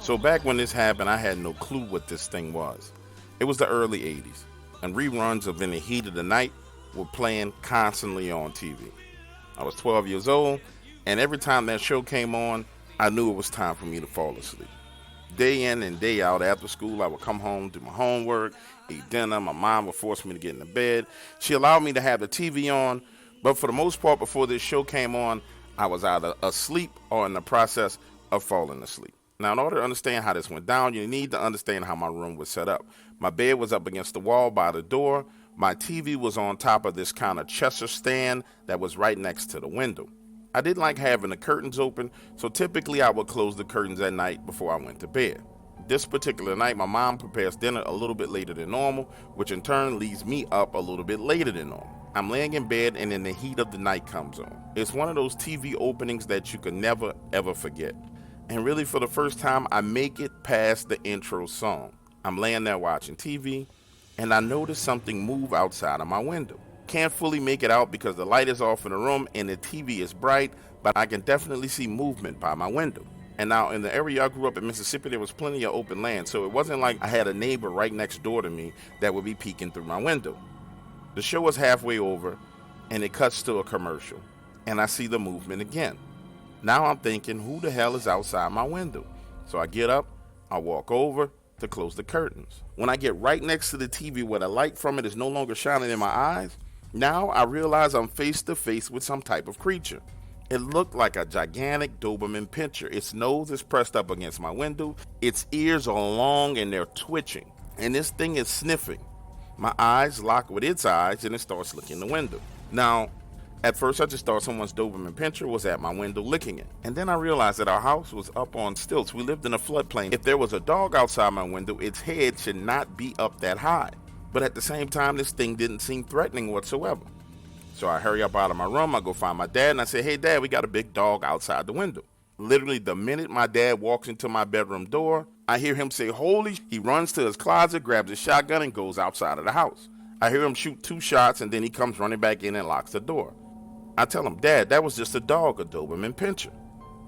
So back when this happened, I had no clue what this thing was. It was the early 80s, and reruns of In the Heat of the Night were playing constantly on TV. I was 12 years old, and every time that show came on, I knew it was time for me to fall asleep. Day in and day out after school, I would come home, do my homework, eat dinner. My mom would force me to get into bed. She allowed me to have the TV on, but for the most part, before this show came on, I was either asleep or in the process of falling asleep. Now, in order to understand how this went down, you need to understand how my room was set up. My bed was up against the wall by the door. My TV was on top of this kind of Chester stand that was right next to the window. I didn't like having the curtains open, so typically I would close the curtains at night before I went to bed. This particular night, my mom prepares dinner a little bit later than normal, which in turn leaves me up a little bit later than normal. I'm laying in bed and then the heat of the night comes on. It's one of those TV openings that you can never ever forget. And really for the first time, I make it past the intro song. I'm laying there watching TV and I notice something move outside of my window. Can't fully make it out because the light is off in the room and the TV is bright, but I can definitely see movement by my window. And now in the area I grew up in Mississippi, there was plenty of open land, so it wasn't like I had a neighbor right next door to me that would be peeking through my window. The show was halfway over and it cuts to a commercial and I see the movement again. Now I'm thinking, who the hell is outside my window? So I get up, I walk over to close the curtains. When I get right next to the TV where the light from it is no longer shining in my eyes, now I realize I'm face to face with some type of creature. It looked like a gigantic Doberman pinscher. Its nose is pressed up against my window. Its ears are long and they're twitching. And this thing is sniffing. My eyes lock with its eyes and it starts licking the window. Now, at first I just thought someone's Doberman pinscher was at my window licking it. And then I realized that our house was up on stilts. We lived in a floodplain. If there was a dog outside my window, its head should not be up that high. But at the same time, this thing didn't seem threatening whatsoever. So I hurry up out of my room, I go find my dad, and I say, hey dad, we got a big dog outside the window. Literally the minute my dad walks into my bedroom door, I hear him say, holy, he runs to his closet, grabs his shotgun, and goes outside of the house. I hear him shoot 2 shots, and then he comes running back in and locks the door. I tell him, Dad, that was just a dog, a Doberman pinscher.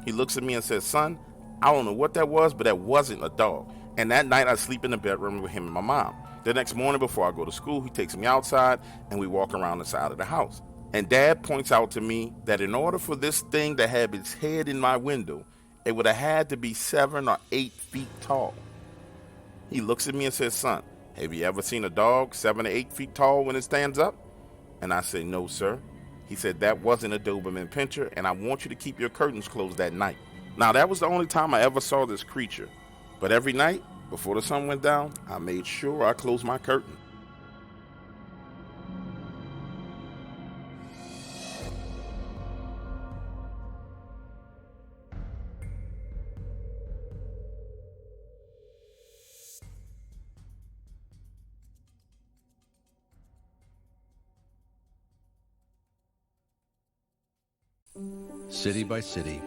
He looks at me and says, son, I don't know what that was, but that wasn't a dog. And that night I sleep in the bedroom with him and my mom. The next morning before I go to school, he takes me outside and we walk around the side of the house. And Dad points out to me that in order for this thing to have its head in my window, it would have had to be 7 or 8 feet tall. He looks at me and says, son, have you ever seen a dog 7 or 8 feet tall when it stands up? And I say, no, sir. He said, that wasn't a Doberman pinscher, and I want you to keep your curtains closed that night. Now, that was the only time I ever saw this creature. But every night, before the sun went down, I made sure I closed my curtain. City by city,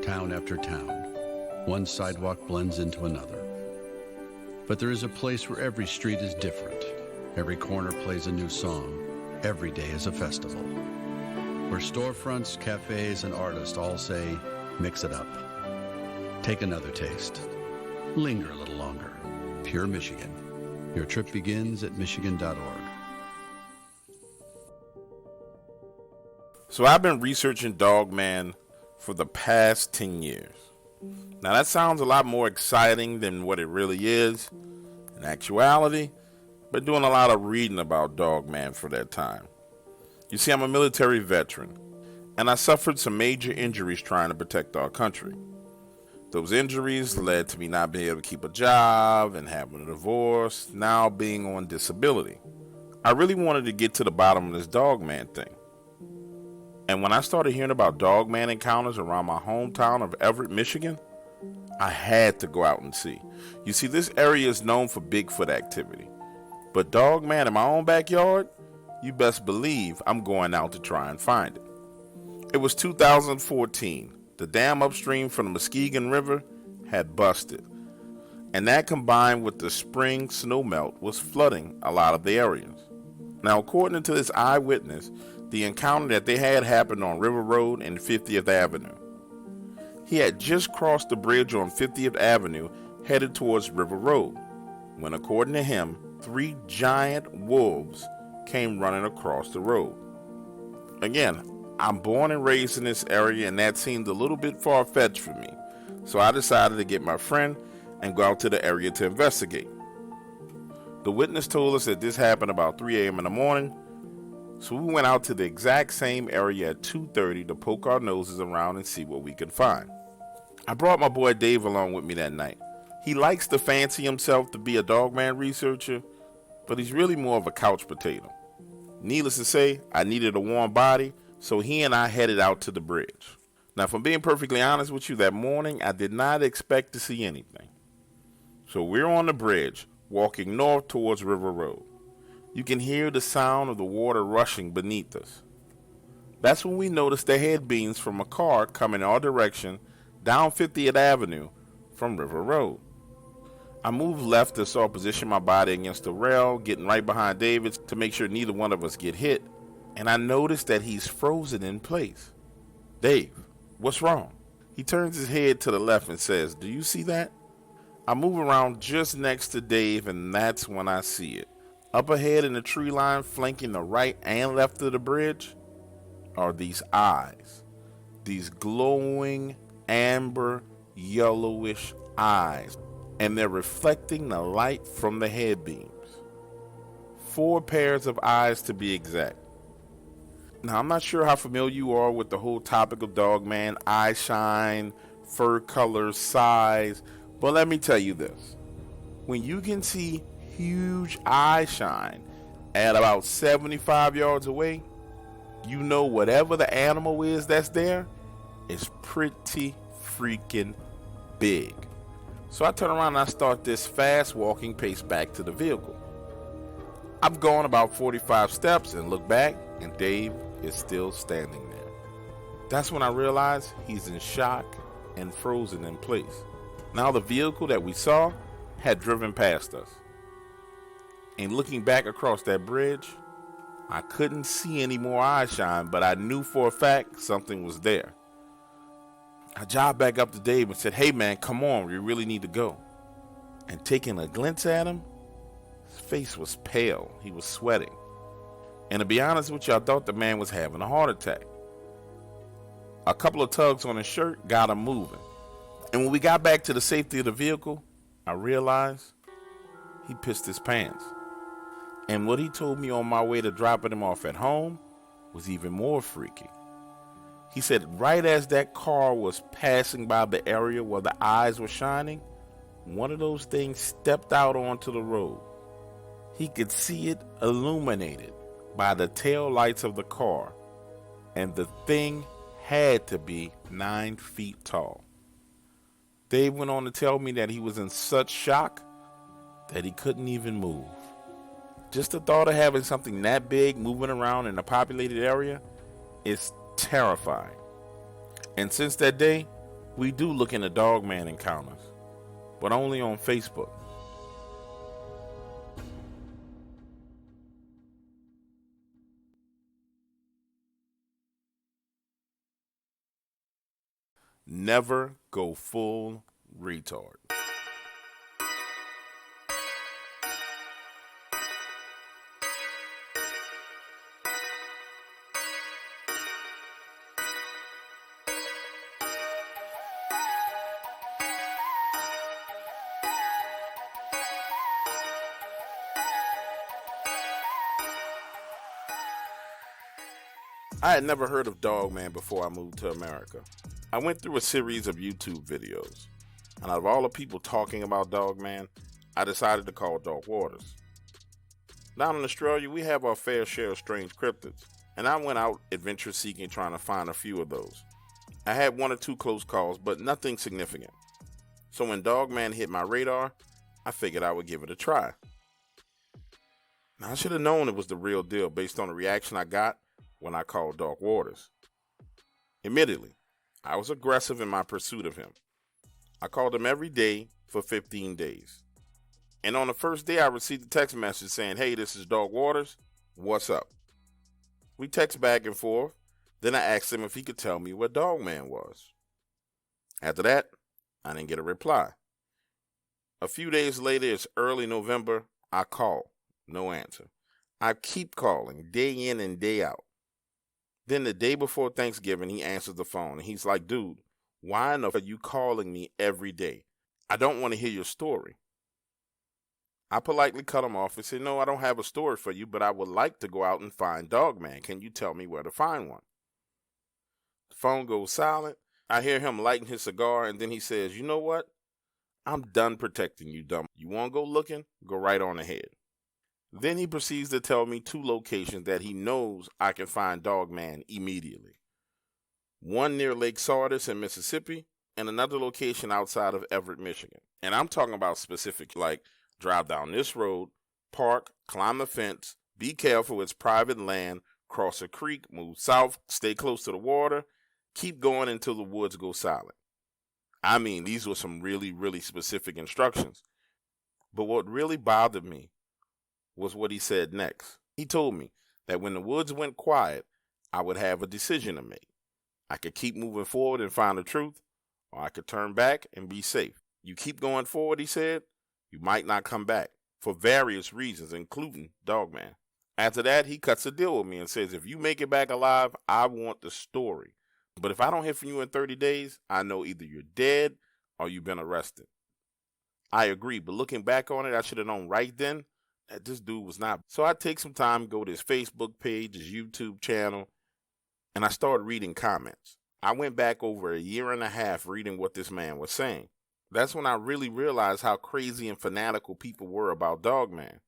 town after town, one sidewalk blends into another. But there is a place where every street is different. Every corner plays a new song. Every day is a festival. Where storefronts, cafes, and artists all say, mix it up. Take another taste. Linger a little longer. Pure Michigan. Your trip begins at michigan.org. So I've been researching Dogman for the past 10 years. Now that sounds a lot more exciting than what it really is in actuality, but doing a lot of reading about Dogman for that time. You see, I'm a military veteran, and I suffered some major injuries trying to protect our country. Those injuries led to me not being able to keep a job and having a divorce, now being on disability. I really wanted to get to the bottom of this Dogman thing. And when I started hearing about Dogman Encounters around my hometown of Everett, Michigan, I had to go out and see. You see, this area is known for Bigfoot activity. But Dogman in my own backyard, you best believe I'm going out to try and find it. It was 2014. The dam upstream from the Muskegon River had busted. And that combined with the spring snowmelt was flooding a lot of the areas. Now, according to this eyewitness, the encounter that they had happened on River Road and 50th Avenue. He had just crossed the bridge on 50th Avenue headed towards River Road when, according to him, 3 giant wolves came running across the road. Again, I'm born and raised in this area, and that seemed a little bit far-fetched for me, so I decided to get my friend and go out to the area to investigate. The witness told us that this happened about 3 a.m. in the morning, so we went out to the exact same area at 2:30 to poke our noses around and see what we could find. I brought my boy Dave along with me that night. He likes to fancy himself to be a Dogman researcher, but he's really more of a couch potato. Needless to say, I needed a warm body, so he and I headed out to the bridge. Now, if I'm being perfectly honest with you, that morning I did not expect to see anything. So we're on the bridge, walking north towards River Road. You can hear the sound of the water rushing beneath us. That's when we noticed the head beams from a car coming in our direction down 50th Avenue from River Road. I moved left to sort of position my body against the rail, getting right behind David to make sure neither one of us get hit, and I noticed that he's frozen in place. Dave, what's wrong? He turns his head to the left and says, "Do you see that?" I move around just next to Dave, and that's when I see it. Up ahead in the tree line flanking the right and left of the bridge are these eyes. These glowing, amber, yellowish eyes. And they're reflecting the light from the head beams. 4 pairs of eyes to be exact. Now, I'm not sure how familiar you are with the whole topic of Dogman, eye shine, fur color, size, but let me tell you this. When you can see huge eye shine at about 75 yards away, you know whatever the animal is that's there is pretty freaking big. So I turn around and I start this fast walking pace back to the vehicle. I've gone about 45 steps and look back, and Dave is still standing there. That's when I realize he's in shock and frozen in place. Now the vehicle that we saw had driven past us. And looking back across that bridge, I couldn't see any more eye shine, but I knew for a fact something was there. I jogged back up to Dave and said, "Hey man, come on, we really need to go." And taking a glance at him, his face was pale. He was sweating. And to be honest with you, I thought the man was having a heart attack. A couple of tugs on his shirt got him moving. And when we got back to the safety of the vehicle, I realized he pissed his pants. And what he told me on my way to dropping him off at home was even more freaky. He said right as that car was passing by the area where the eyes were shining, one of those things stepped out onto the road. He could see it illuminated by the tail lights of the car, and the thing had to be 9 feet tall. Dave went on to tell me that he was in such shock that he couldn't even move. Just the thought of having something that big moving around in a populated area is terrifying. And since that day, we do look into Dogman Encounters, but only on Facebook. Never go full retard. I had never heard of Dogman before I moved to America. I went through a series of YouTube videos, and out of all the people talking about Dogman, I decided to call Dog Waters. Down in Australia, we have our fair share of strange cryptids, and I went out adventure seeking trying to find a few of those. I had 1 or 2 close calls, but nothing significant. So when Dogman hit my radar, I figured I would give it a try. Now I should have known it was the real deal based on the reaction I got when I called Dog Waters. Admittedly, I was aggressive in my pursuit of him. I called him every day for 15 days. And on the first day, I received a text message saying, "Hey, this is Dog Waters. What's up?" We text back and forth. Then I asked him if he could tell me where Dogman was. After that, I didn't get a reply. A few days later, it's early November, I call. No answer. I keep calling, day in and day out. Then the day before Thanksgiving, he answers the phone, and he's like, dude, why in the fuck are you calling me every day? I don't want to hear your story. I politely cut him off and said, no, I don't have a story for you, but I would like to go out and find Dogman. Can you tell me where to find one? The phone goes silent. I hear him lighting his cigar, and then he says, you know what? I'm done protecting you, dumb. You want to go looking? Go right on ahead. Then he proceeds to tell me 2 locations that he knows I can find Dogman immediately. One near Lake Sardis in Mississippi, and another location outside of Everett, Michigan. And I'm talking about specific, like drive down this road, park, climb a fence, be careful, it's private land, cross a creek, move south, stay close to the water, keep going until the woods go silent. I mean, these were some really, really specific instructions. But what really bothered me was what he said next. He told me that when the woods went quiet, I would have a decision to make. I could keep moving forward and find the truth, or I could turn back and be safe. You keep going forward, he said, you might not come back for various reasons, including Dogman. After that, he cuts a deal with me and says, if you make it back alive, I want the story. But if I don't hear from you in 30 days, I know either you're dead or you've been arrested. I agree, but looking back on it, I should have known right then that this dude was not. So I take some time, go to his Facebook page, his YouTube channel, and I started reading comments. I went back over a year and a half reading what this man was saying. That's when I really realized how crazy and fanatical people were about Dogman.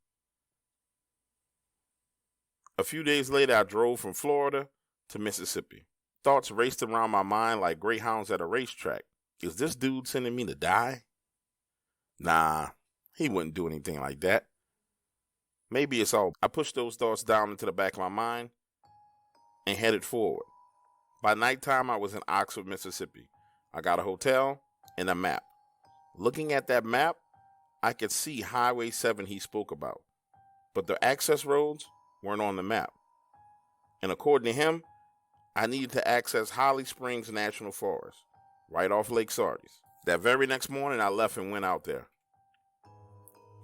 A few days later, I drove from Florida to Mississippi. Thoughts raced around my mind like greyhounds at a racetrack. Is this dude sending me to die? Nah, he wouldn't do anything like that. Maybe it's all. I pushed those thoughts down into the back of my mind and headed forward. By nighttime, I was in Oxford, Mississippi. I got a hotel and a map. Looking at that map, I could see Highway 7 he spoke about, but the access roads weren't on the map. And according to him, I needed to access Holly Springs National Forest, right off Lake Sardis. That very next morning, I left and went out there.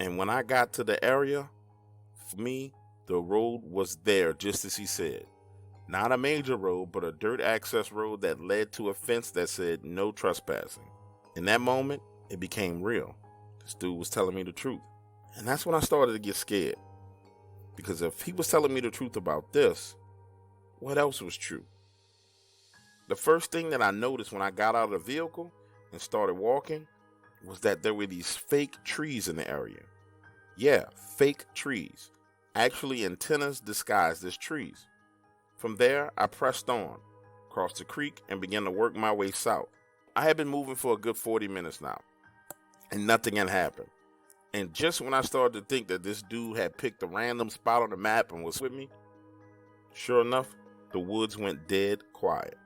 And when I got to the area, for me, the road was there, just as he said. Not a major road, but a dirt access road that led to a fence that said no trespassing. In that moment, it became real. This dude was telling me the truth. And that's when I started to get scared. Because if he was telling me the truth about this, what else was true? The first thing that I noticed when I got out of the vehicle and started walking was that there were these fake trees in the area. Yeah, fake trees. Actually, antennas disguised as trees. From there, I pressed on, crossed the creek, and began to work my way south. I had been moving for a good 40 minutes now, and nothing had happened. And just when I started to think that this dude had picked a random spot on the map and was with me, sure enough, the woods went dead quiet.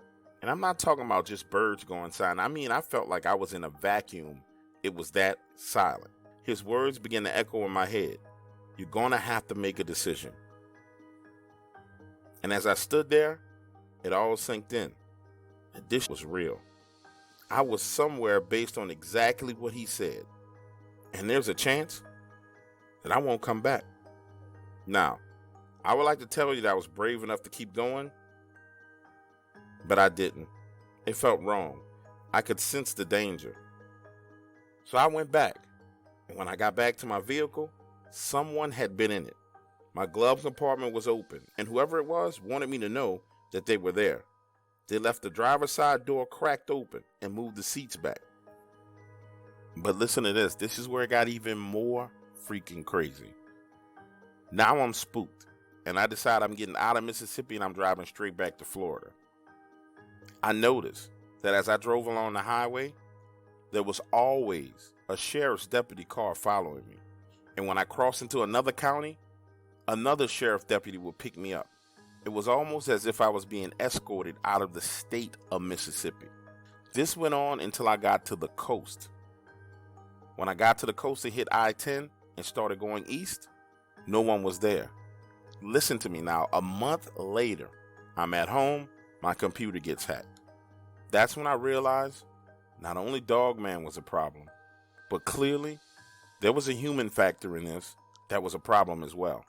And I'm not talking about just birds going silent. I mean, I felt like I was in a vacuum. It was that silent. His words began to echo in my head. You're going to have to make a decision. And as I stood there, it all sank in. And this was real. I was somewhere based on exactly what he said. And there's a chance that I won't come back. Now, I would like to tell you that I was brave enough to keep going, but I didn't. It felt wrong. I could sense the danger. So I went back. And when I got back to my vehicle, someone had been in it. My glove compartment was open, and whoever it was wanted me to know that they were there. They left the driver's side door cracked open and moved the seats back. But listen to this. This is where it got even more freaking crazy. Now I'm spooked, and I decide I'm getting out of Mississippi and I'm driving straight back to Florida. I noticed that as I drove along the highway, there was always a sheriff's deputy car following me. And when I crossed into another county, another sheriff deputy would pick me up. It was almost as if I was being escorted out of the state of Mississippi. This went on until I got to the coast. When I got to the coast and hit I-10 and started going east, no one was there. Listen to me now. A month later, I'm at home, my computer gets hacked. That's when I realized not only Dogman was a problem, but clearly there was a human factor in this that was a problem as well.